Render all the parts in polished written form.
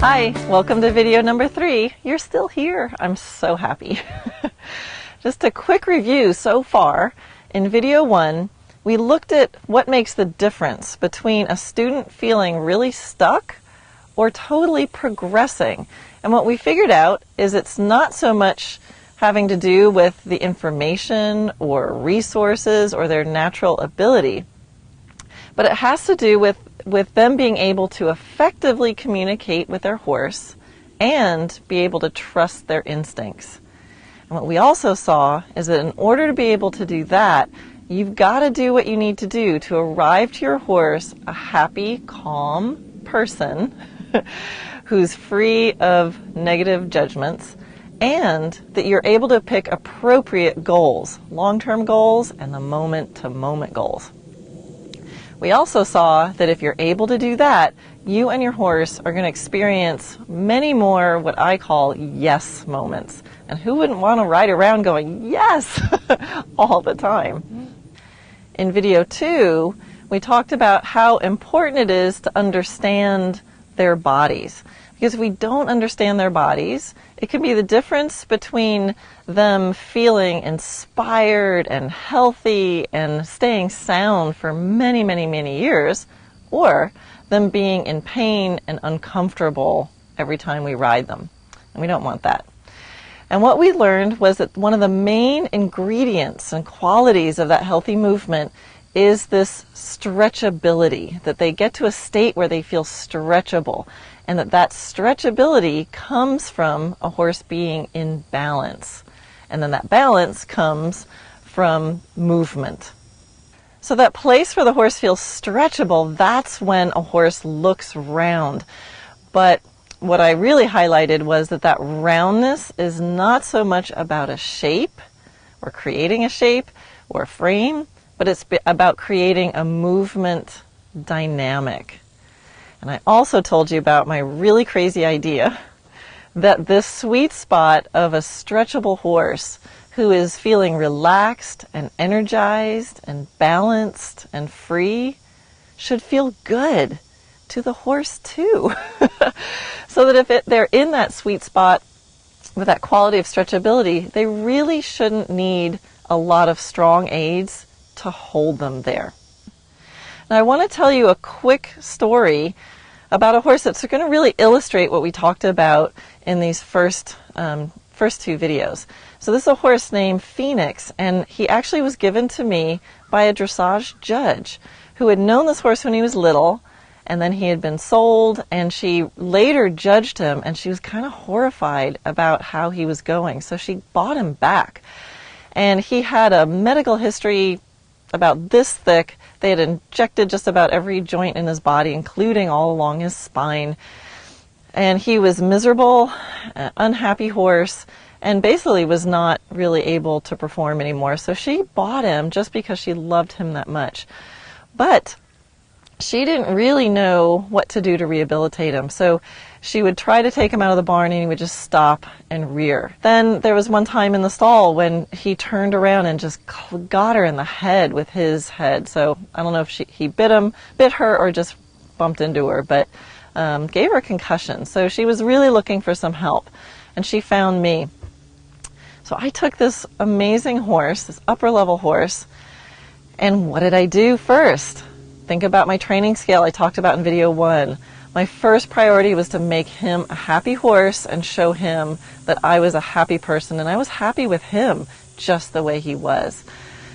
Hi, welcome to video number 3. You're still here. I'm so happy. Just a quick review so far. In video 1, we looked at what makes the difference between a student feeling really stuck or totally progressing. And what we figured out is it's not so much having to do with the information or resources or their natural ability, but it has to do with them being able to effectively communicate with their horse and be able to trust their instincts. And what we also saw is that in order to be able to do that, you've got to do what you need to do to arrive to your horse a happy, calm person who's free of negative judgments, and that you're able to pick appropriate goals, long-term goals and the moment-to-moment goals. We also saw that if you're able to do that, you and your horse are going to experience many more what I call yes moments. And who wouldn't want to ride around going yes all the time? In video 2, we talked about how important it is to understand their bodies. Because if we don't understand their bodies, it can be the difference between them feeling inspired and healthy and staying sound for many, many, many years, or them being in pain and uncomfortable every time we ride them. And we don't want that. And what we learned was that one of the main ingredients and qualities of that healthy movement is this stretchability, that they get to a state where they feel stretchable, and that stretchability comes from a horse being in balance. And then that balance comes from movement. So that place where the horse feels stretchable, that's when a horse looks round. But what I really highlighted was that roundness is not so much about a shape or creating a shape or a frame, but it's about creating a movement dynamic. And I also told you about my really crazy idea that this sweet spot of a stretchable horse who is feeling relaxed and energized and balanced and free should feel good to the horse too. So that if they're in that sweet spot with that quality of stretchability, they really shouldn't need a lot of strong aids to hold them there. Now I want to tell you a quick story about a horse that's going to really illustrate what we talked about in these first 2 videos. So this is a horse named Phoenix, and he actually was given to me by a dressage judge who had known this horse when he was little, and then he had been sold, and she later judged him, and she was kind of horrified about how he was going. So she bought him back. And he had a medical history about this thick. They had injected just about every joint in his body, including all along his spine. And he was miserable, unhappy horse, and basically was not really able to perform anymore. So she bought him just because she loved him that much. But she didn't really know what to do to rehabilitate him. So she would try to take him out of the barn and he would just stop and rear. Then there was one time in the stall when he turned around and just got her in the head with his head. So I don't know if he bit her or just bumped into her, but gave her a concussion. So she was really looking for some help, and she found me. So I took this amazing horse, this upper level horse, and what did I do first? Think about my training scale I talked about in video 1. My first priority was to make him a happy horse and show him that I was a happy person, and I was happy with him just the way he was.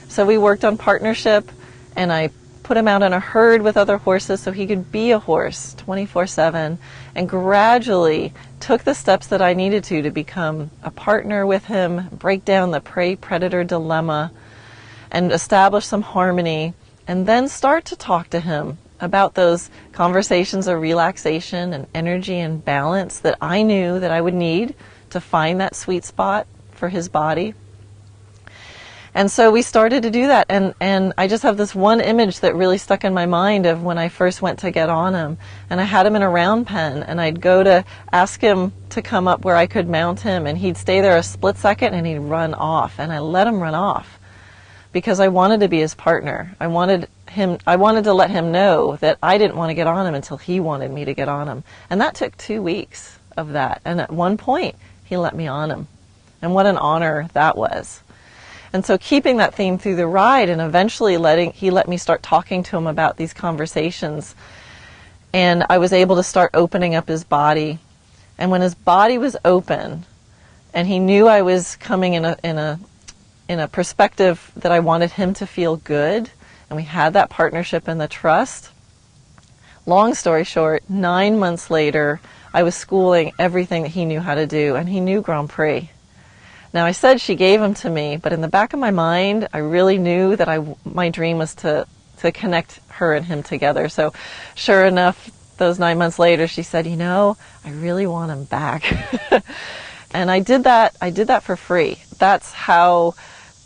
So we worked on partnership, and I put him out in a herd with other horses so he could be a horse 24/7, and gradually took the steps that I needed to become a partner with him, break down the prey-predator dilemma, and establish some harmony, and then start to talk to him about those conversations of relaxation and energy and balance that I knew that I would need to find that sweet spot for his body. And so we started to do that, and I just have this one image that really stuck in my mind of when I first went to get on him, and I had him in a round pen, and I'd go to ask him to come up where I could mount him, and he'd stay there a split second and he'd run off, and I let him run off. because I wanted to be his partner. I wanted to let him know that I didn't want to get on him until he wanted me to get on him. And that took 2 weeks of that. And at one point, he let me on him. And what an honor that was. And so keeping that theme through the ride, and eventually he let me start talking to him about these conversations. And I was able to start opening up his body. And when his body was open, and he knew I was coming in a perspective that I wanted him to feel good, and we had that partnership and the trust. Long story short, 9 months later, I was schooling everything that he knew how to do, and he knew Grand Prix. Now, I said she gave him to me, but in the back of my mind, I really knew that my dream was to connect her and him together. So sure enough, those 9 months later, she said, I really want him back. And I did that for free. That's how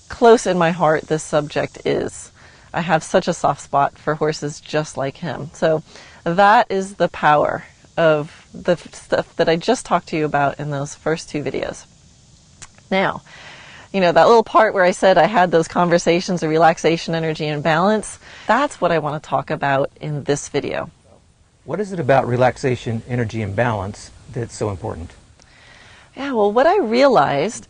close in my heart this subject is. I have such a soft spot for horses just like him. So that is the power of the stuff that I just talked to you about in those first 2 videos. Now, that little part where I said I had those conversations of relaxation, energy, and balance, that's what I want to talk about in this video. What is it about relaxation, energy, and balance that's so important? Yeah, well, what I realized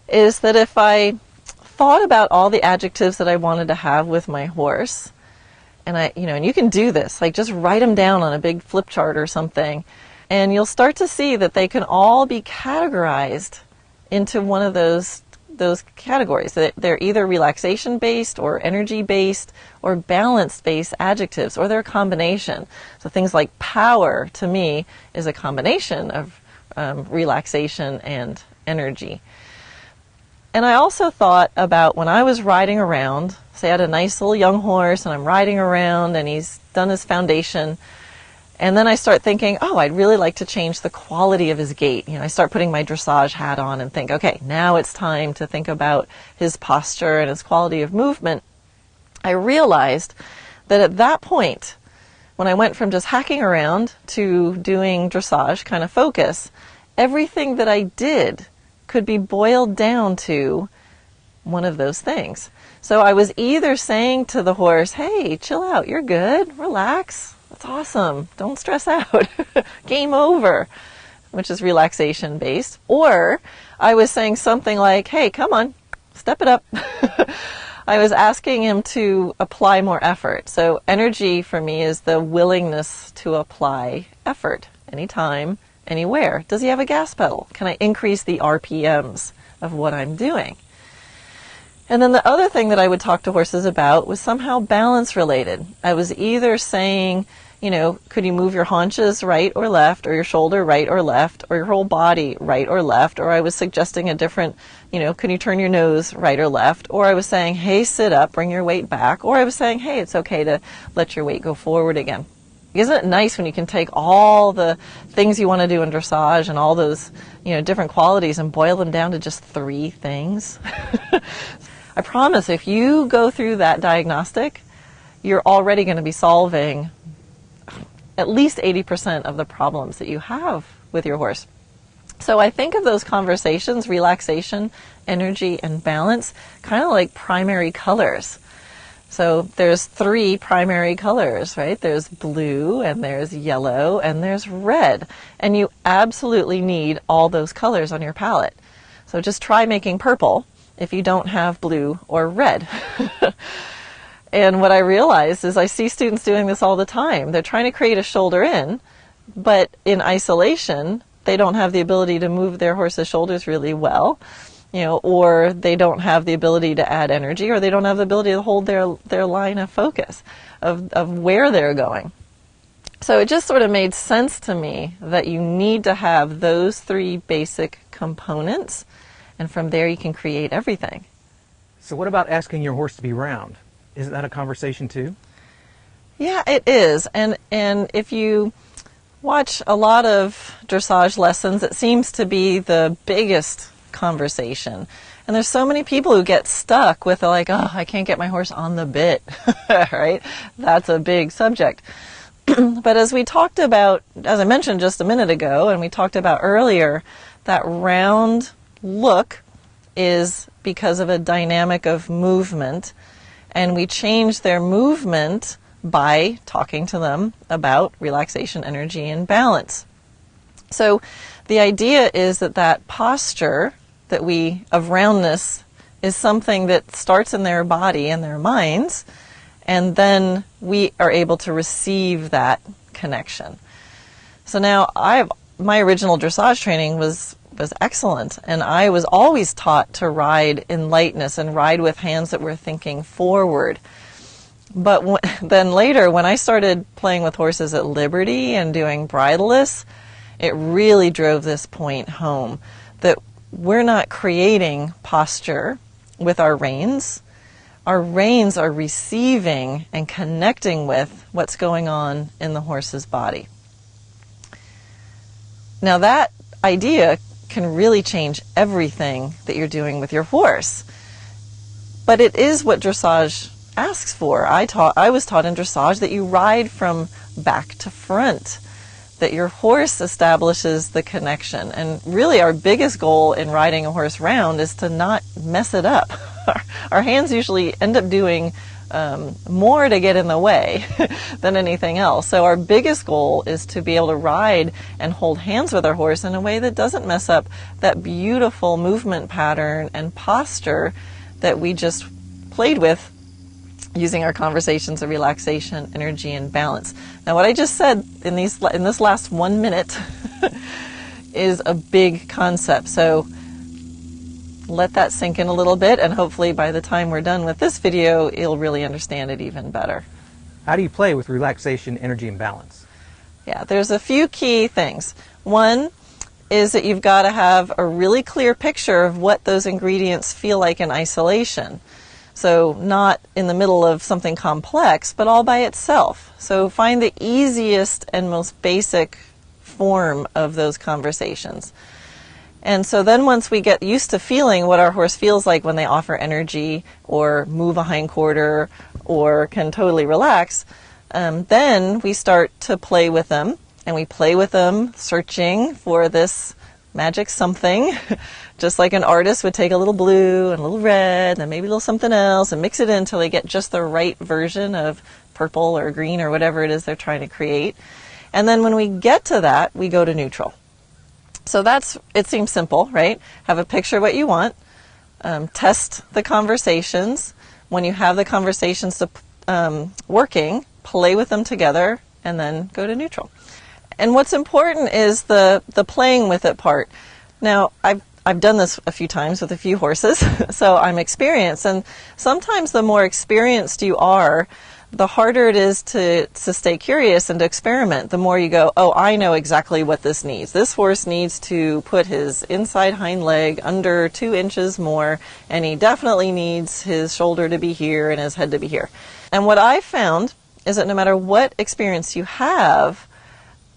is that if I thought about all the adjectives that I wanted to have with my horse, and and you can do this, like just write them down on a big flip chart or something, and you'll start to see that they can all be categorized into one of those categories. They're either relaxation-based or energy-based or balance-based adjectives, or they're a combination. So things like power, to me, is a combination of relaxation and energy. And I also thought about when I was riding around, say I had a nice little young horse and I'm riding around and he's done his foundation, and then I start thinking, I'd really like to change the quality of his gait. I start putting my dressage hat on and think, okay, now it's time to think about his posture and his quality of movement. I realized that at that point, when I went from just hacking around to doing dressage kind of focus, everything that I did could be boiled down to one of those things. So I was either saying to the horse, hey, chill out, you're good, relax, that's awesome, don't stress out, game over, which is relaxation based. Or I was saying something like, hey, come on, step it up. I was asking him to apply more effort. So energy for me is the willingness to apply effort anytime, anywhere. Does he have a gas pedal? Can I increase the RPMs of what I'm doing? And then the other thing that I would talk to horses about was somehow balance related. I was either saying, could you move your haunches right or left, or your shoulder right or left, or your whole body right or left, or I was suggesting a different, can you turn your nose right or left, or I was saying, hey, sit up, bring your weight back, or I was saying, hey, it's okay to let your weight go forward again. Isn't it nice when you can take all the things you want to do in dressage and all those, different qualities and boil them down to just 3 things? I promise if you go through that diagnostic, you're already going to be solving at least 80% of the problems that you have with your horse. So I think of those conversations, relaxation, energy, and balance, kind of like primary colors. So there's 3 primary colors, right? There's blue, and there's yellow, and there's red. And you absolutely need all those colors on your palette. So just try making purple if you don't have blue or red. And what I realized is I see students doing this all the time. They're trying to create a shoulder in, but in isolation, they don't have the ability to move their horse's shoulders really well, or they don't have the ability to add energy, or they don't have the ability to hold their line of focus of where they're going. So it just sort of made sense to me that you need to have those 3 basic components, and from there you can create everything. So what about asking your horse to be round? Isn't that a conversation too? Yeah, it is. And if you watch a lot of dressage lessons, it seems to be the biggest conversation. And there's so many people who get stuck with like, I can't get my horse on the bit, right? That's a big subject. But as we talked about, as I mentioned just a minute ago, and we talked about earlier, that round look is because of a dynamic of movement, and we change their movement by talking to them about relaxation, energy, and balance. So the idea is that posture of roundness is something that starts in their body and their minds, and then we are able to receive that connection. So now my original dressage training was excellent, and I was always taught to ride in lightness and ride with hands that were thinking forward. But then later, when I started playing with horses at Liberty and doing bridleless, it really drove this point home, that we're not creating posture with our reins. Our reins are receiving and connecting with what's going on in the horse's body. Now that idea can really change everything that you're doing with your horse. But it is what dressage asks for. I was taught in dressage that you ride from back to front, that your horse establishes the connection. And really our biggest goal in riding a horse round is to not mess it up. Our hands usually end up doing more to get in the way than anything else. So our biggest goal is to be able to ride and hold hands with our horse in a way that doesn't mess up that beautiful movement pattern and posture that we just played with using our conversations of relaxation, energy, and balance. Now what I just said in this last 1 minute is a big concept. So let that sink in a little bit, and hopefully by the time we're done with this video, you'll really understand it even better. How do you play with relaxation, energy, and balance? Yeah, there's a few key things. One is that you've got to have a really clear picture of what those ingredients feel like in isolation. So not in the middle of something complex, but all by itself. So find the easiest and most basic form of those conversations. And so then once we get used to feeling what our horse feels like when they offer energy or move a hindquarter or can totally relax, then we start to play with them. And we play with them searching for this magic something, just like an artist would take a little blue and a little red and then maybe a little something else and mix it in until they get just the right version of purple or green or whatever it is they're trying to create. And then when we get to that, we go to neutral. So it seems simple, right? Have a picture of what you want, test the conversations. When you have the conversations working, play with them together, and then go to neutral. And what's important is the playing with it part. Now, I've done this a few times with a few horses, so I'm experienced. And sometimes the more experienced you are, the harder it is to stay curious and to experiment. The more you go, oh, I know exactly what this needs. This horse needs to put his inside hind leg under 2 inches more, and he definitely needs his shoulder to be here and his head to be here. And what I found is that no matter what experience you have,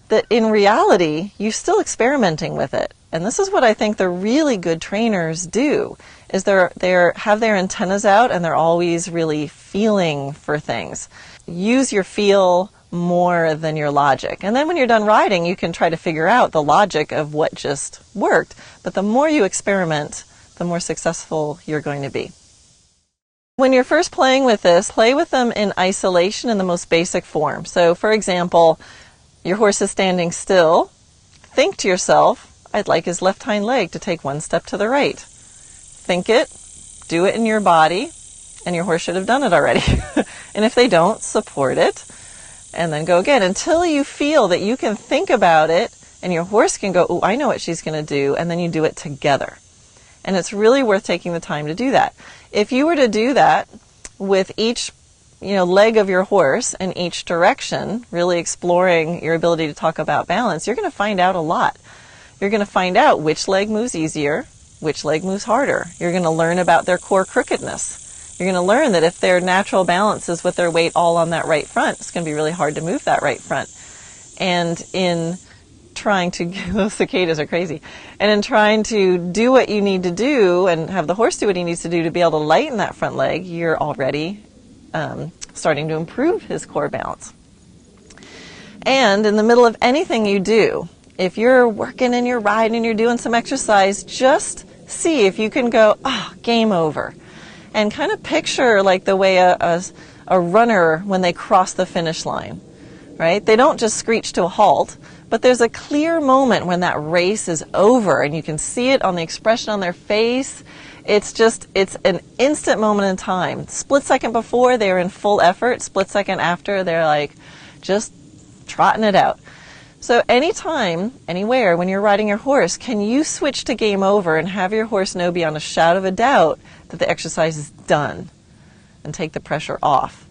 that in reality, you're still experimenting with it. And this is what I think the really good trainers do, is they have their antennas out and they're always really feeling for things. Use your feel more than your logic. And then when you're done riding, you can try to figure out the logic of what just worked. But the more you experiment, the more successful you're going to be. When you're first playing with this, play with them in isolation in the most basic form. So for example, your horse is standing still. Think to yourself, I'd like his left hind leg to take 1 step to the right. Think it, do it in your body, and your horse should have done it already. And if they don't, support it, and then go again until you feel that you can think about it and your horse can go, oh, I know what she's going to do, and then you do it together. And it's really worth taking the time to do that. If you were to do that with each leg of your horse in each direction, really exploring your ability to talk about balance, you're going to find out a lot. You're going to find out which leg moves easier, which leg moves harder. You're going to learn about their core crookedness. You're going to learn that if their natural balance is with their weight all on that right front, it's going to be really hard to move that right front. And in trying to, those cicadas are crazy, and in trying to do what you need to do and have the horse do what he needs to do to be able to lighten that front leg, you're already starting to improve his core balance. And in the middle of anything you do, if you're working and you're riding and you're doing some exercise, just see if you can go, game over. And kind of picture like the way a runner when they cross the finish line, right? They don't just screech to a halt, but there's a clear moment when that race is over and you can see it on the expression on their face. It's an instant moment in time. Split second before, they're in full effort. Split second after, they're like just trotting it out. So anytime, anywhere, when you're riding your horse, can you switch to game over and have your horse know beyond a shadow of a doubt that the exercise is done and take the pressure off?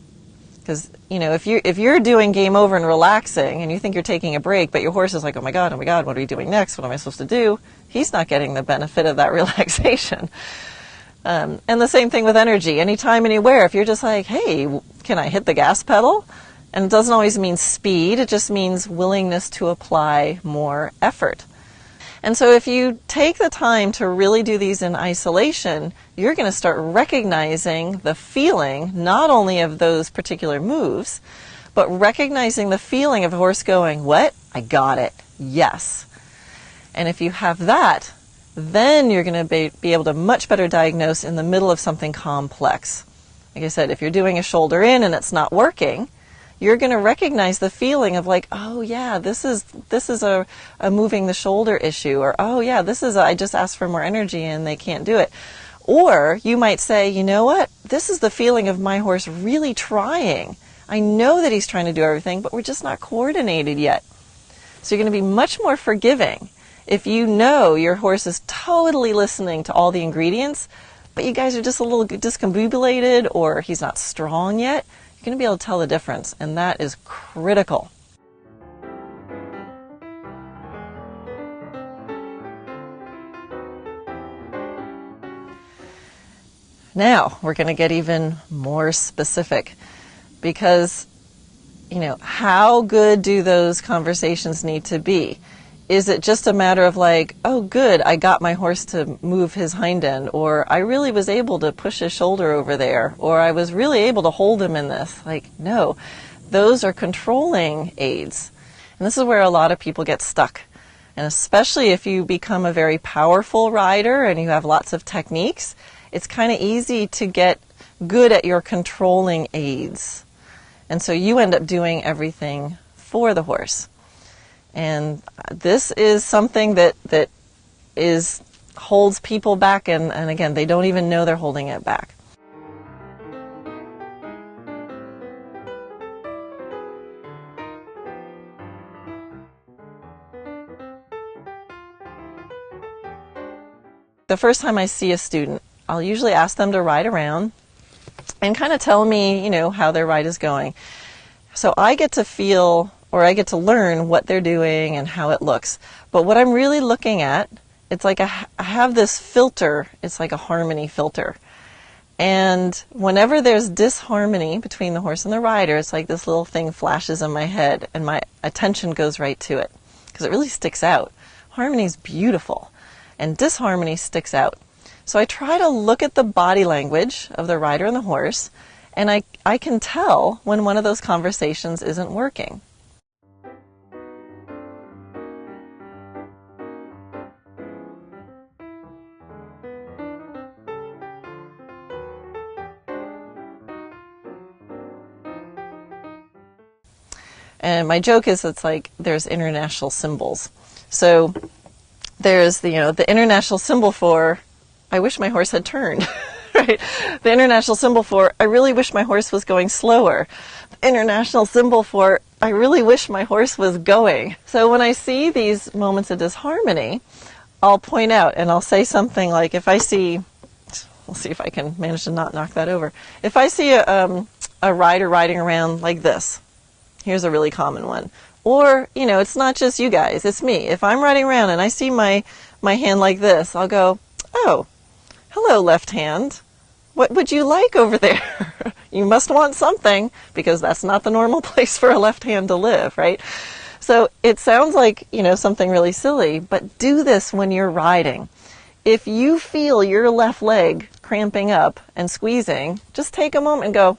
Because, if you're doing game over and relaxing and you think you're taking a break, but your horse is like, oh my God, what are we doing next? What am I supposed to do? He's not getting the benefit of that relaxation. And the same thing with energy. Anytime, anywhere, if you're just like, hey, can I hit the gas pedal? And it doesn't always mean speed. It just means willingness to apply more effort. And so if you take the time to really do these in isolation, you're going to start recognizing the feeling, not only of those particular moves, but recognizing the feeling of a horse going, what? I got it. Yes. And if you have that, then you're going to be able to much better diagnose in the middle of something complex. Like I said, if you're doing a shoulder in and it's not working, you're going to recognize the feeling of like, oh yeah, this is a moving the shoulder issue, or oh yeah, I just asked for more energy and they can't do it. Or you might say, you know what, this is the feeling of my horse really trying. I know that he's trying to do everything, but we're just not coordinated yet. So you're going to be much more forgiving if you know your horse is totally listening to all the ingredients, but you guys are just a little discombobulated or he's not strong yet. You're going to be able to tell the difference, and that is critical. Now, we're going to get even more specific because, how good do those conversations need to be? Is it just a matter of like, oh good, I got my horse to move his hind end, or I really was able to push his shoulder over there, or I was really able to hold him in this? Like, no, those are controlling aids. And this is where a lot of people get stuck. And especially if you become a very powerful rider and you have lots of techniques, it's kind of easy to get good at your controlling aids. And so you end up doing everything for the horse. And this is something that holds people back, and again, they don't even know they're holding it back. The first time I see a student, I'll usually ask them to ride around and kind of tell me, how their ride is going. So I get to feel, or I get to learn what they're doing and how it looks. But what I'm really looking at, it's like I have this filter. It's like a harmony filter. And whenever there's disharmony between the horse and the rider, it's like this little thing flashes in my head and my attention goes right to it because it really sticks out. Harmony is beautiful and disharmony sticks out. So I try to look at the body language of the rider and the horse, and I can tell when one of those conversations isn't working. And my joke is it's like there's international symbols. So there's the international symbol for I wish my horse had turned. Right? The international symbol for I really wish my horse was going slower. The international symbol for I really wish my horse was going. So when I see these moments of disharmony, I'll point out and I'll say something like, we'll see if I can manage to not knock that over. If I see a rider riding around like this, here's a really common one. Or, it's not just you guys, it's me. If I'm riding around and I see my hand like this, I'll go, oh, hello, left hand. What would you like over there? You must want something, because that's not the normal place for a left hand to live, right? So it sounds like, something really silly, but do this when you're riding. If you feel your left leg cramping up and squeezing, just take a moment and go,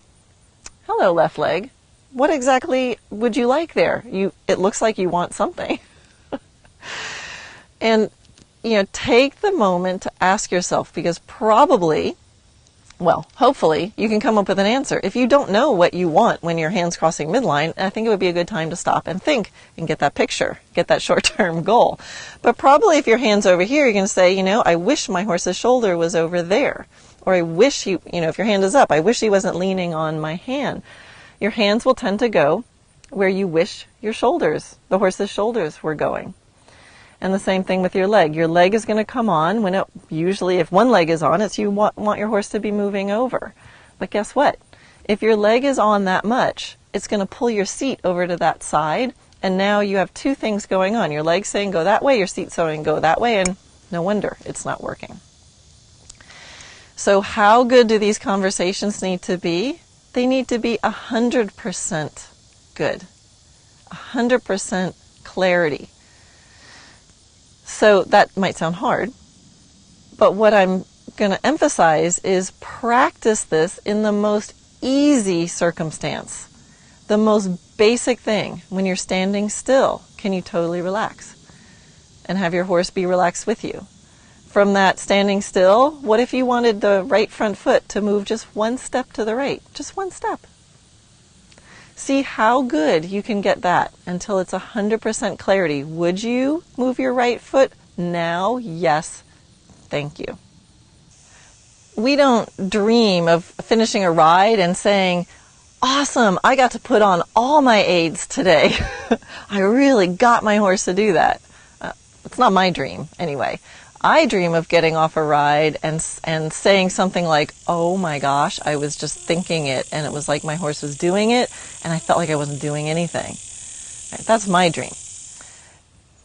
hello, left leg. What exactly would you like there? It looks like you want something. And take the moment to ask yourself, because probably, well, hopefully, you can come up with an answer. If you don't know what you want when your hand's crossing midline, I think it would be a good time to stop and think and get that picture, get that short-term goal. But probably if your hand's over here, you're going to say, I wish my horse's shoulder was over there. Or I wish if your hand is up, I wish he wasn't leaning on my hand. Your hands will tend to go where you wish the horse's shoulders were going. And the same thing with your leg. Your leg is going to come on when usually if one leg is on, it's you want your horse to be moving over. But guess what? If your leg is on that much, it's going to pull your seat over to that side. And now you have two things going on. Your leg's saying go that way, your seat's saying go that way, and no wonder it's not working. So how good do these conversations need to be? They need to be 100% good. 100% clarity. So that might sound hard, but what I'm going to emphasize is practice this in the most easy circumstance. The most basic thing, when you're standing still, can you totally relax? And have your horse be relaxed with you? From that standing still, what if you wanted the right front foot to move just one step to the right? Just one step. See how good you can get that until it's 100% clarity. Would you move your right foot now? Yes. Thank you. We don't dream of finishing a ride and saying, awesome, I got to put on all my aids today. I really got my horse to do that. It's not my dream anyway. I dream of getting off a ride and saying something like, oh my gosh, I was just thinking it and it was like my horse was doing it and I felt like I wasn't doing anything. Right, that's my dream.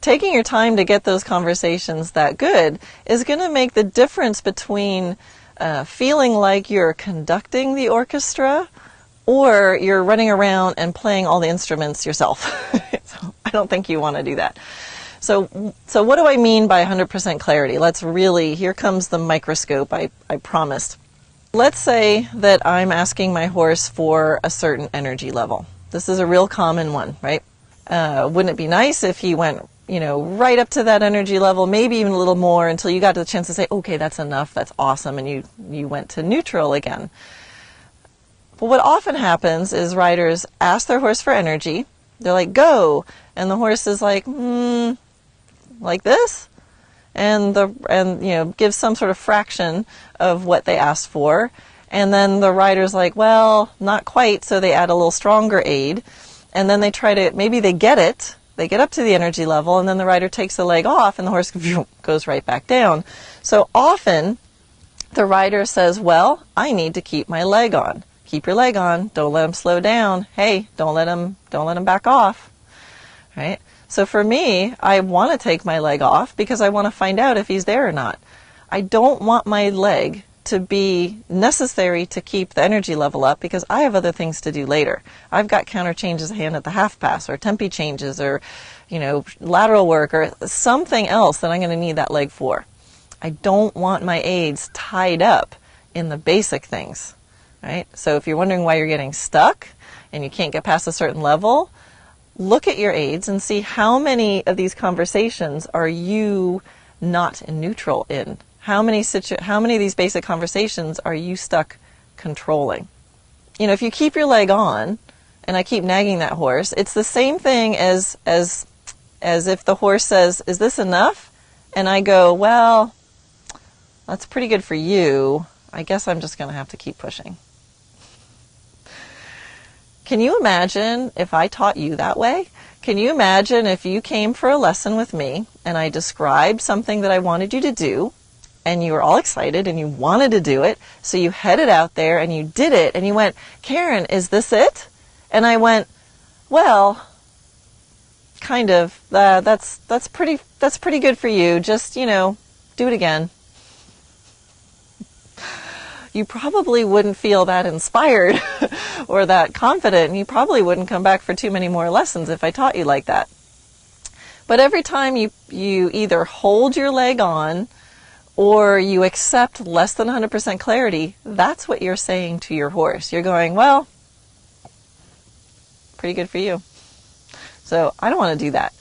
Taking your time to get those conversations that good is going to make the difference between feeling like you're conducting the orchestra or you're running around and playing all the instruments yourself. So I don't think you want to do that. So what do I mean by 100% clarity? Here comes the microscope I promised. Let's say that I'm asking my horse for a certain energy level. This is a real common one, right? Wouldn't it be nice if he went, right up to that energy level, maybe even a little more until you got to the chance to say, okay, that's enough, that's awesome, and you went to neutral again. But what often happens is riders ask their horse for energy. They're like, go, and the horse is like, like this, and gives some sort of fraction of what they asked for, and then the rider's like, well, not quite, so they add a little stronger aid, and then maybe they get up to the energy level, and then the rider takes the leg off, and the horse goes right back down. So often, the rider says, well, I need to keep my leg on. Keep your leg on. Don't let him slow down. Hey, don't let him back off. Right? So for me, I want to take my leg off because I want to find out if he's there or not. I don't want my leg to be necessary to keep the energy level up because I have other things to do later. I've got counter changes of hand at the half pass or tempi changes or, lateral work or something else that I'm going to need that leg for. I don't want my aids tied up in the basic things, right? So if you're wondering why you're getting stuck and you can't get past a certain level, look at your aids and see how many of these conversations are you not in neutral in. How many of these basic conversations are you stuck controlling? If you keep your leg on, and I keep nagging that horse, it's the same thing as if the horse says, is this enough? And I go, well, that's pretty good for you. I guess I'm just going to have to keep pushing. Can you imagine if I taught you that way? Can you imagine if you came for a lesson with me and I described something that I wanted you to do and you were all excited and you wanted to do it, so you headed out there and you did it and you went, Karen, is this it? And I went, well, kind of. That's pretty good for you. Just, do it again. You probably wouldn't feel that inspired or that confident, and you probably wouldn't come back for too many more lessons if I taught you like that. But every time you either hold your leg on or you accept less than 100% clarity, that's what you're saying to your horse. You're going, well, pretty good for you. So I don't want to do that.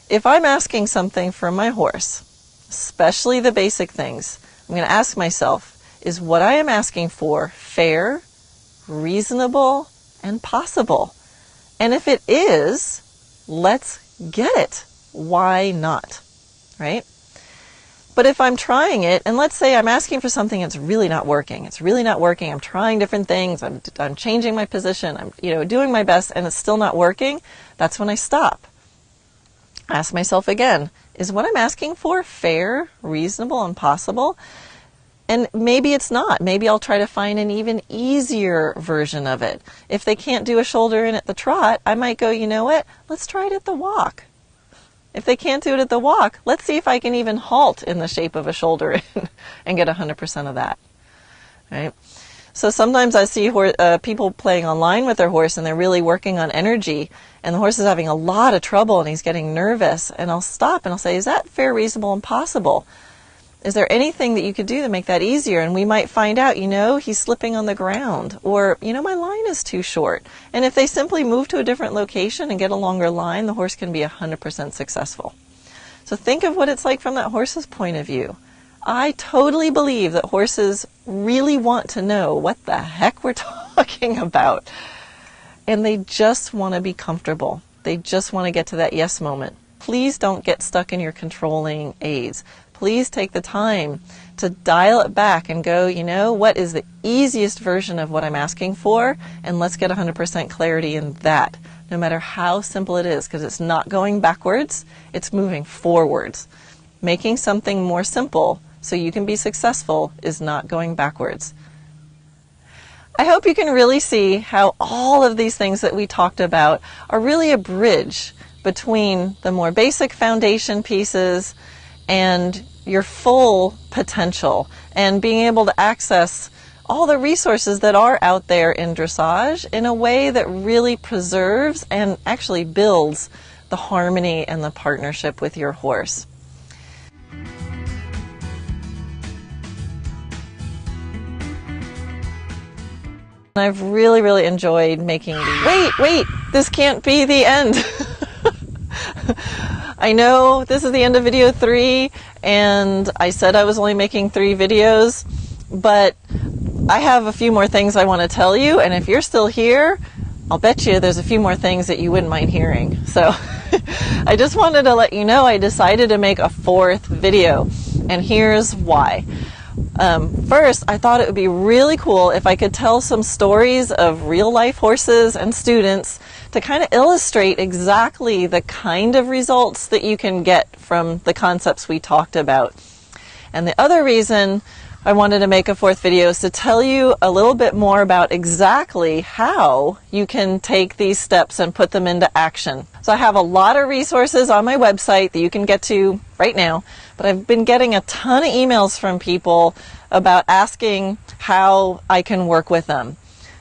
If I'm asking something from my horse, especially the basic things. I'm going to ask myself, is what I am asking for fair, reasonable, and possible? And if it is, let's get it. Why not? Right? But if I'm trying it, and let's say I'm asking for something that's really not working. It's really not working. I'm trying different things. I'm changing my position. I'm doing my best, and it's still not working. That's when I stop. Ask myself again, is what I'm asking for fair, reasonable, and possible? And maybe it's not. Maybe I'll try to find an even easier version of it. If they can't do a shoulder in at the trot, I might go, you know what? Let's try it at the walk. If they can't do it at the walk, let's see if I can even halt in the shape of a shoulder in and get 100% of that. Right? So sometimes I see people playing online with their horse and they're really working on energy, and the horse is having a lot of trouble and he's getting nervous, and I'll stop and I'll say, is that fair, reasonable, and possible? Is there anything that you could do to make that easier? And we might find out, he's slipping on the ground, or, my line is too short. And if they simply move to a different location and get a longer line, the horse can be 100% successful. So think of what it's like from that horse's point of view. I totally believe that horses really want to know what the heck we're talking about. And they just want to be comfortable. They just want to get to that yes moment. Please don't get stuck in your controlling aids. Please take the time to dial it back and go, what is the easiest version of what I'm asking for? And let's get 100% clarity in that, no matter how simple it is, because it's not going backwards, it's moving forwards. Making something more simple so you can be successful is not going backwards. I hope you can really see how all of these things that we talked about are really a bridge between the more basic foundation pieces and your full potential, and being able to access all the resources that are out there in dressage in a way that really preserves and actually builds the harmony and the partnership with your horse. I've really, really enjoyed making these. Wait, this can't be the end. I know this is the end of video 3, and I said I was only making 3 videos, but I have a few more things I want to tell you, and if you're still here, I'll bet you there's a few more things that you wouldn't mind hearing. So I just wanted to let you know I decided to make a 4th video, and here's why. First, I thought it would be really cool if I could tell some stories of real-life horses and students to kind of illustrate exactly the kind of results that you can get from the concepts we talked about. And the other reason I wanted to make a 4th video is to tell you a little bit more about exactly how you can take these steps and put them into action. So I have a lot of resources on my website that you can get to right now, but I've been getting a ton of emails from people about asking how I can work with them.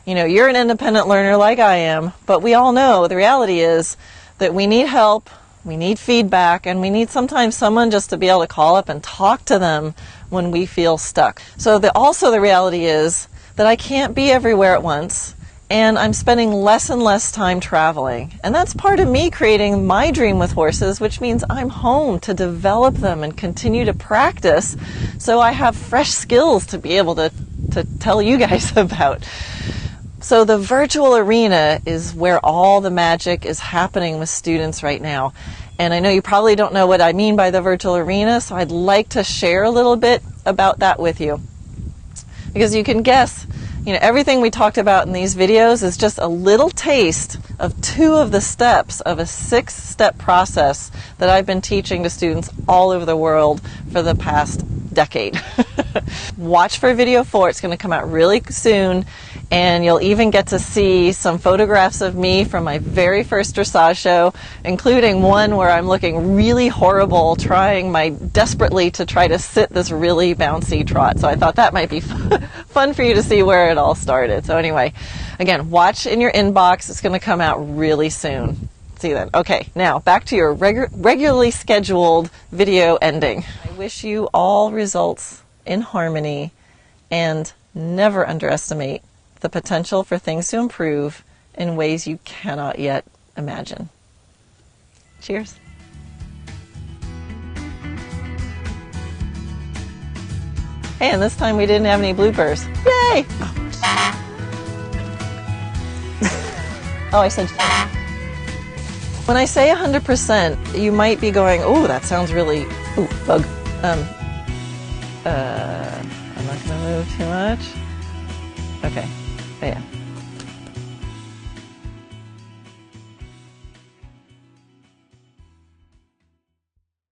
You're an independent learner like I am, but we all know the reality is that we need help, we need feedback, and we need sometimes someone just to be able to call up and talk to them when we feel stuck. So also the reality is that I can't be everywhere at once, and I'm spending less and less time traveling. And that's part of me creating my dream with horses, which means I'm home to develop them and continue to practice so I have fresh skills to be able to tell you guys about. So the virtual arena is where all the magic is happening with students right now. And I know you probably don't know what I mean by the virtual arena, so I'd like to share a little bit about that with you. Because you can guess, everything we talked about in these videos is just a little taste of 2 of the steps of a 6-step process that I've been teaching to students all over the world for the past decade. Watch for video 4. It's going to come out really soon. And you'll even get to see some photographs of me from my very first dressage show, including one where I'm looking really horrible, trying desperately to try to sit this really bouncy trot. So I thought that might be fun for you to see where it all started. So anyway, again, watch in your inbox. It's going to come out really soon. See you then. Okay, now back to your regularly scheduled video ending. I wish you all results in harmony, and never underestimate the potential for things to improve in ways you cannot yet imagine. Cheers. Hey, and this time we didn't have any bloopers. Yay! Oh, I said... When I say 100%, you might be going, oh, that sounds really... Ooh, bug. I'm not going to move too much. Okay. Oh, yeah.